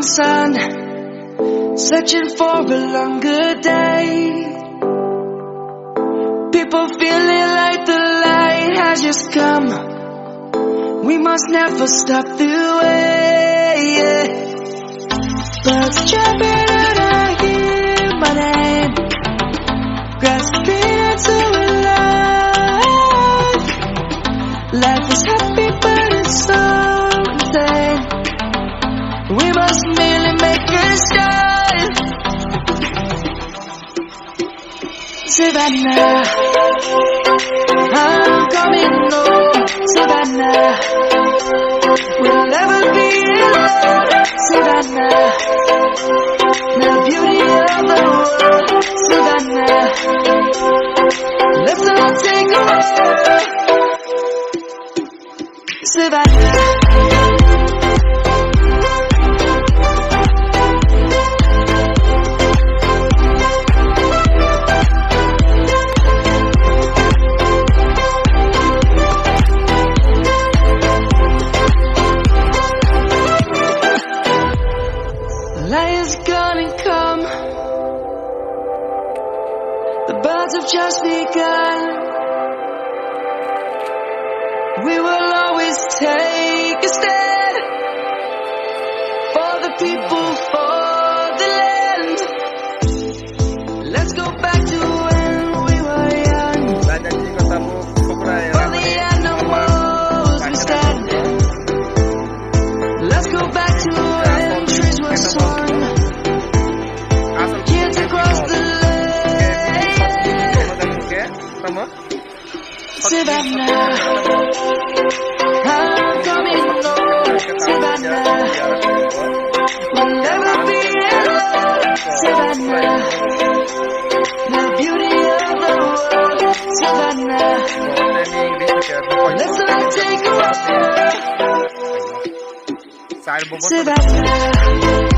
morning sun, searching for a longer day. People feeling like the light has just come. We must never stop the way. Birds jumping and I hear my name, grasping into life. Life is happy but it's so insane. We must merely make a start. Savannah, I'm coming home. Savannah, we'll never be alone. Savannah, the beauty of the world. Savannah, let's all take a walk. Savannah. Light is gonna come. The birds have just begun. We will always take a stand for the people, for the land. Let's go back to when we were young. For the animals we stand. Let's go back to when trees were swung. Kids across the lake. Savannah, I'm coming home. Savannah, we'll never be alone. Savannah, the beauty of the world. Savannah, let's all take a walk. Savannah.